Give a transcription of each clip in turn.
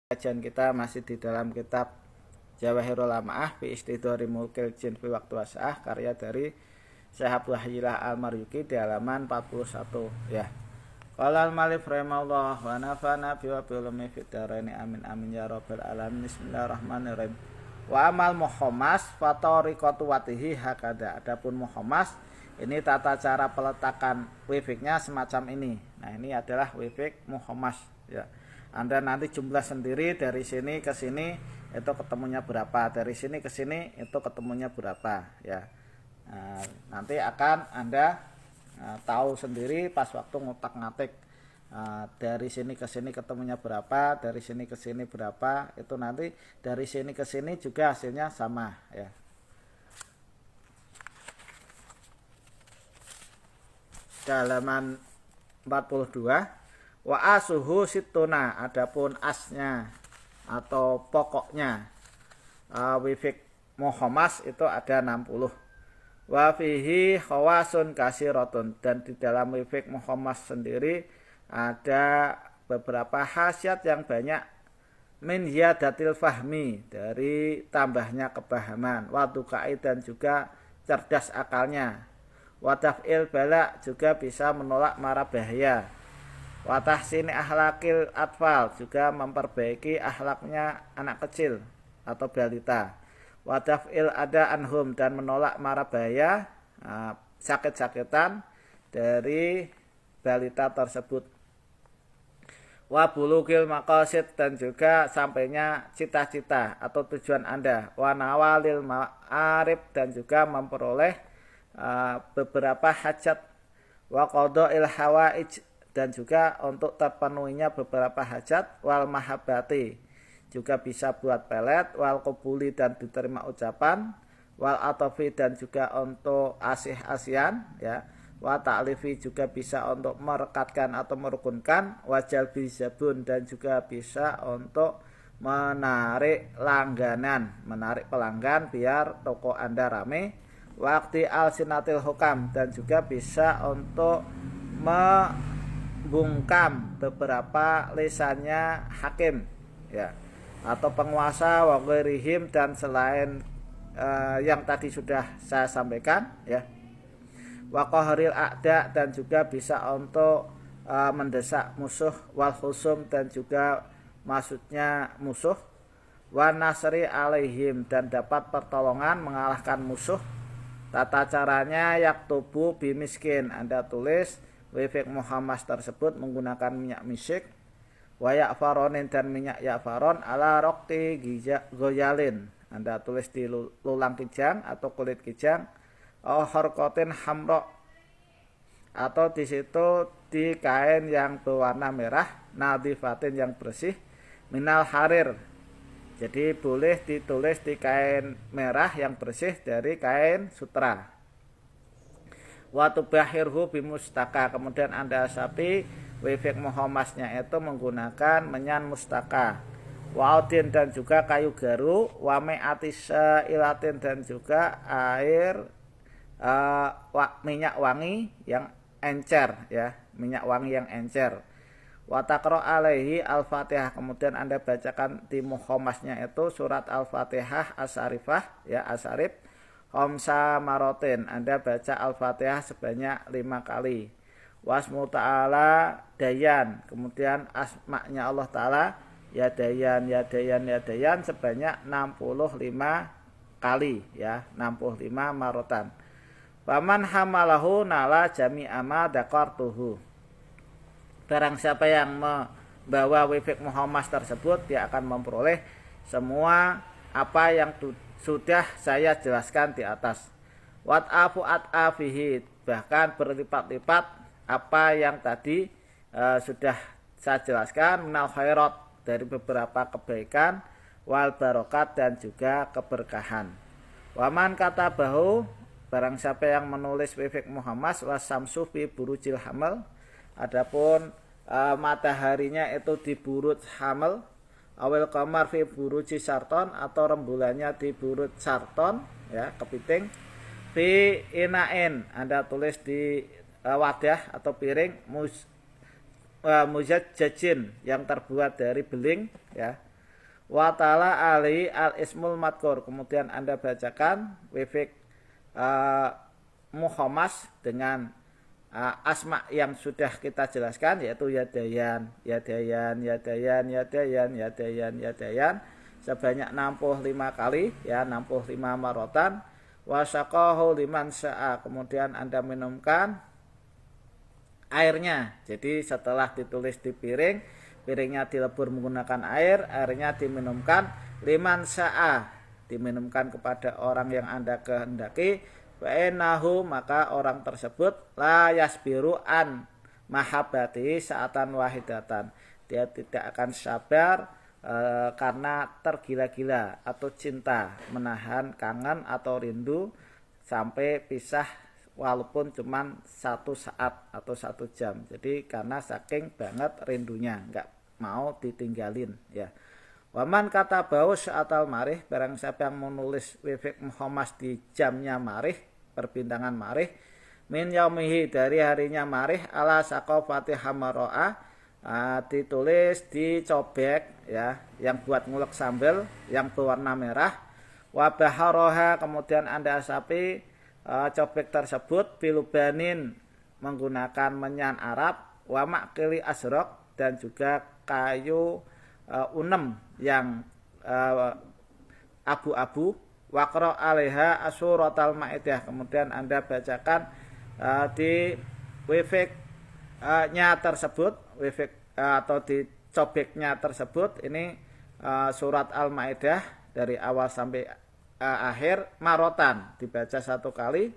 Kajian kita masih di dalam kitab Jawahirul Lamaah fi Istidhari Mulkil Jin fi Waqtu Wasa'ah, karya dari Syekh Abdul Hayyilah Al-Maryuki di halaman 41 ya. Qala al-Malif rahimahullah wa nafa'ana bi wa bi ulumi fid dharain amin amin ya rabbal alamin. Bismillahirrahmanirrahim. Wa amal muhammas fa tariqatu watihi hakada. Adapun muhammas ini tata cara peletakan wifiknya semacam ini. Nah, ini adalah wifik muhammas ya. Anda nanti jumlah sendiri dari sini ke sini itu ketemunya berapa, dari sini ke sini itu ketemunya berapa ya. Nanti akan Anda tahu sendiri pas waktu ngotak-ngatik, dari sini ke sini ketemunya berapa, dari sini ke sini berapa, itu nanti dari sini ke sini juga hasilnya sama ya. Halaman 42. Wa asuhu situna, adapun asnya atau pokoknya wifik muhammas itu ada 60. Wa fihi khawasun kasiratun, dan di dalam wifik muhammas sendiri ada beberapa khasiat yang banyak. Min ziyadatil fahmi, dari tambahnya kepahaman, wa dukai, dan juga cerdas akalnya, wa daf'il bala, juga bisa menolak mara bahaya, wa tahsini ahlakil atfal, juga memperbaiki akhlaknya anak kecil atau balita, wa daf'il ada anhum, dan menolak mara bahaya, sakit-sakitan dari balita tersebut, wa bulugil maqasid, dan juga sampainya cita-cita atau tujuan Anda, wa nawalil ma'arib, dan juga memperoleh beberapa hajat, wa qada'il hawaij, dan juga untuk terpenuhinya beberapa hajat, wal mahabbati, juga bisa buat pelet, wal qabuli, dan diterima ucapan, wal atofi, dan juga untuk asih-asihan ya, wa ta'lifi, juga bisa untuk merekatkan atau merukunkan, wa jalbi zabun, dan juga bisa untuk menarik langganan, menarik pelanggan biar toko Anda rame, waqti al-sinatil hukam, dan juga bisa untuk membungkam beberapa lisannya hakim ya, atau penguasa, wa ghairihim, dan selain yang tadi sudah saya sampaikan ya, wa qahril a'da, dan juga bisa untuk mendesak musuh, wal khusum, dan juga maksudnya musuh, wa nasri alaihim, dan dapat pertolongan mengalahkan musuh. Tata caranya yaktubu bimiskin, Anda tulis wifik muhammas tersebut menggunakan minyak misik, wa ya'faronin, dan minyak ya'faron, ala rokti goyalin, Anda tulis di lulang kijang atau kulit kijang, horkotin hamro, atau di situ di kain yang berwarna merah, nadifatin, yang bersih, minal harir, jadi boleh ditulis di kain merah yang bersih dari kain sutra. Wa tubahirhu bimustaka, kemudian Anda asapi wifik muhammasnya itu menggunakan menyan mustaka, wa audin, dan juga kayu garu, wa me'atis ilatin, dan juga air minyak wangi yang encer ya, minyak wangi yang encer, wa taqra alaihi al-fatihah, kemudian Anda bacakan di muhammasnya itu surat al-fatihah as-sarifah ya, as-sarif, khamsa marotin, Anda baca al-fatihah sebanyak 5 kali, wasmu ta'ala dayan, kemudian asma'nya Allah ta'ala ya dayan ya dayan ya dayan sebanyak 65 kali ya, 65 marotan. Faman hamalahu nala jami'a ma dzakartuhu, barang siapa yang membawa wifik muhammas tersebut, dia akan memperoleh semua apa yang sudah saya jelaskan di atas. Wat'afu at'afihi, bahkan berlipat-lipat apa yang tadi sudah saya jelaskan, minal khairat, dari beberapa kebaikan, wal barokat, dan juga keberkahan. Waman kata bahu, barang siapa yang menulis wifik muhammas, wasamsu fi burujil hamal, adapun mataharinya itu di buruj hamal, awil qamar fi buruji sarton, atau rembulannya di buruj sarton ya, kepiting, fi inain, Anda tulis di wadah atau piring, muzajjajin, yang terbuat dari beling ya, wa ta'ala ali al ismul madkur, kemudian Anda bacakan wifik muhammas dengan asma yang sudah kita jelaskan, yaitu yadayan, yadayan, yadayan, yadayan, yadayan, yadayan sebanyak 65 kali, ya, 65 marotan. Wasaqahu liman sya'a, kemudian Anda minumkan airnya. Jadi setelah ditulis di piring, piringnya dilebur menggunakan air, airnya diminumkan liman sya'a, diminumkan kepada orang yang Anda kehendaki. Fa'innahu, maka orang tersebut la yasbiru an mahabbati sa'atan wahidatan, dia tidak akan sabar karena tergila-gila atau cinta, menahan kangen atau rindu sampai pisah walaupun cuma 1 saat atau 1 jam. Jadi karena saking banget rindunya, nggak mau ditinggalin, ya. Waman kata bau sa'atal marih, barang siapa yang menulis wifik muhammas di jamnya marih, perbintangan marih, min yaumihi, dari harinya marih, ala saqafati hamaro'a, ditulis dicobek, ya, yang buat ngulek sambal yang berwarna merah. Wabaharoha, kemudian Anda asapi cobek tersebut bilubanin, menggunakan menyan Arab, wa makili asrok, dan juga kayu unem yang abu-abu. Waqra alaiha asuratal maidah, kemudian Anda bacakan di wifik nya tersebut, wifik atau di cobeknya tersebut ini surat Al-Maidah dari awal sampai akhir marotan, dibaca 1 kali.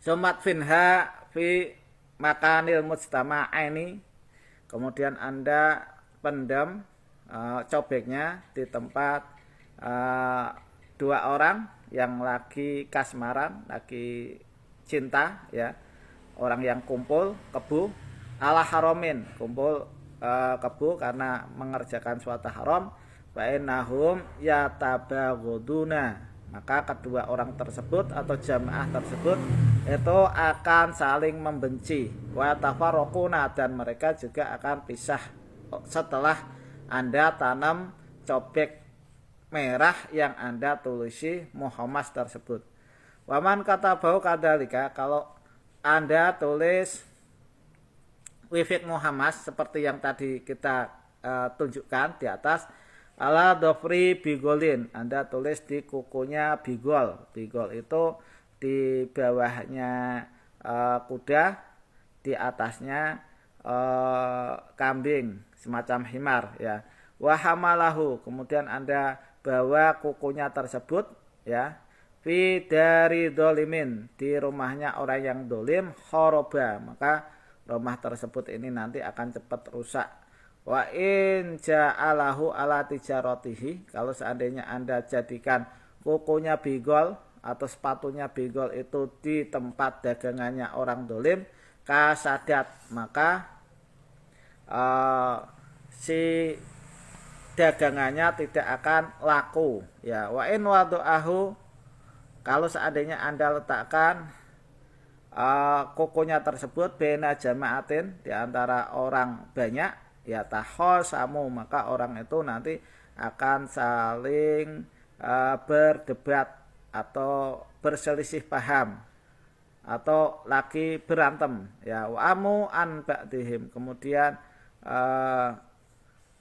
Sumat finha fi makanil mujtama'aini, kemudian Anda pendam cobeknya di tempat 2 orang yang lagi kasmaran, lagi cinta, ya, orang yang kumpul kebu, ala haromin, kumpul kebu karena mengerjakan suatu haram. Fa'inahum yatabaghuduna, maka kedua orang tersebut atau jamaah tersebut itu akan saling membenci. Wa tafarraquna, dan mereka juga akan pisah setelah Anda tanam cobek merah yang Anda tulisi muhammas tersebut. Waman kata bau kadalika, kalau Anda tulis wifik muhammas seperti yang tadi kita tunjukkan di atas, ala dofri bigolin, Anda tulis di kukunya bigol. Bigol itu di bawahnya kuda, di atasnya kambing semacam himar, ya. Wahamalahu, kemudian Anda bawa kukunya tersebut, ya, fi dari dolimin, di rumahnya orang yang dolim, khoroba, maka rumah tersebut ini nanti akan cepat rusak. Wa in ja'alahu ala tijaratihi, kalau seandainya Anda jadikan kukunya bigol atau sepatunya bigol itu di tempat dagangannya orang dolim, kasadat, maka si dagangannya tidak akan laku, ya. Wa in wadu'ahu, kalau seandainya Anda letakkan kukunya tersebut bena jamaatin, di antara orang banyak, ya, tahosamu, maka orang itu nanti akan saling berdebat atau berselisih paham atau lagi berantem, ya. Wa amu an ba'dihim, kemudian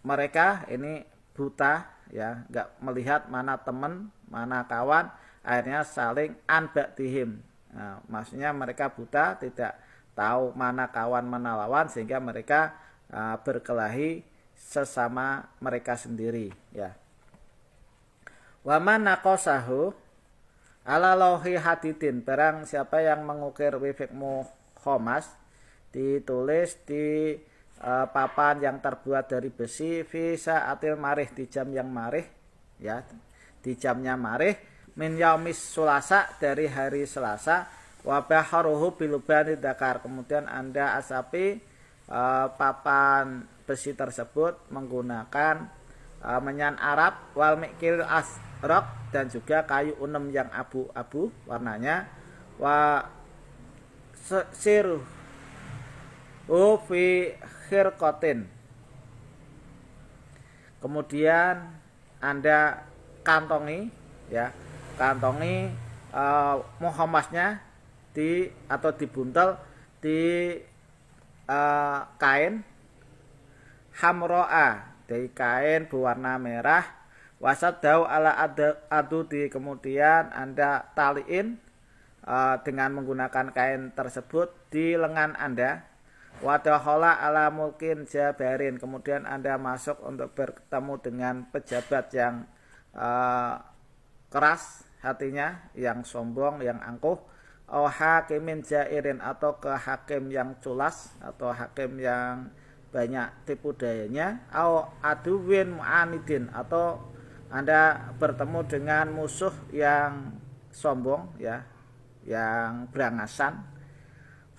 mereka ini buta, ya, nggak melihat mana teman mana kawan, akhirnya saling an ba'dihim. Nah, maksudnya mereka buta, tidak tahu mana kawan mana lawan, sehingga mereka berkelahi sesama mereka sendiri, ya. Waman naqasahu ala lauhi hadidin, barang siapa yang mengukir wifik muhammas ditulis di papan yang terbuat dari besi, visa atil marih, di jam yang marih, ya, di jamnya marih, min yaumis sulasa, dari hari Selasa, wa baharuhu bilubani dakar, kemudian Anda asapi papan besi tersebut menggunakan menyan Arab, wal mikil asrok, dan juga kayu unem yang abu-abu warnanya, wa siruh fi khirqatin, Kemudian Anda kantongi, ya, kantongi muhomasnya atau dibuntel di kain hamroa, dari kain berwarna merah. Wasadau ala adudi, kemudian Anda taliin dengan menggunakan kain tersebut di lengan Anda. Wadahola ala mulkin jabarin, kemudian Anda masuk untuk bertemu dengan pejabat yang keras hatinya, yang sombong, yang angkuh. Au hakimin jairin, atau ke hakim yang culas atau hakim yang banyak tipu dayanya. Au aduwin mu'anidin, atau Anda bertemu dengan musuh yang sombong, ya, yang berangasan.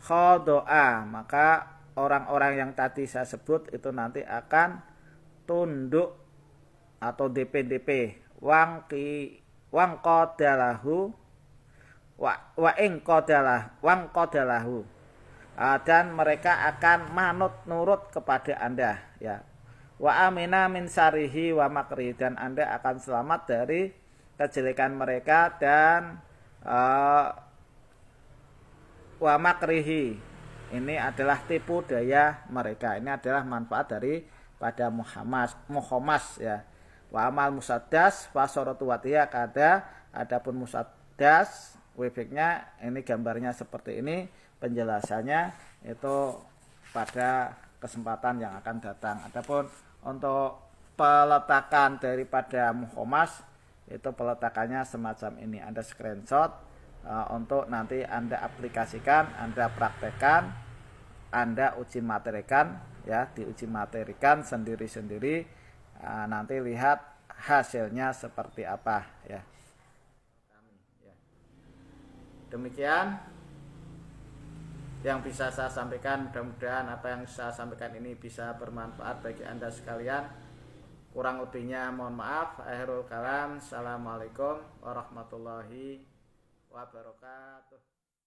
Khodoa, maka orang-orang yang tadi saya sebut itu nanti akan tunduk atau DP wang qadalahu wang qadalahu, dan mereka akan manut nurut kepada Anda, ya. Wa amina min sarihi wa makri, dan Anda akan selamat dari kejelekan mereka dan wa makrihi, ini adalah tipu daya mereka. Ini adalah manfaat dari pada muhomas, ya. Wa amal musaddas fasoratu watiya kada, adapun musaddas webeknya ini gambarnya seperti ini, penjelasannya itu pada kesempatan yang akan datang. Adapun untuk peletakan daripada muhomas, itu peletakannya semacam ini. Anda screenshot untuk nanti Anda aplikasikan, Anda praktekkan, Anda uji materikan, ya, diuji materikan sendiri-sendiri. Nanti lihat hasilnya seperti apa, ya. Demikian yang bisa saya sampaikan. Mudah-mudahan apa yang saya sampaikan ini bisa bermanfaat bagi Anda sekalian. Kurang lebihnya mohon maaf. Akhirul kalam. Assalamualaikum warahmatullahi wabarakatuh.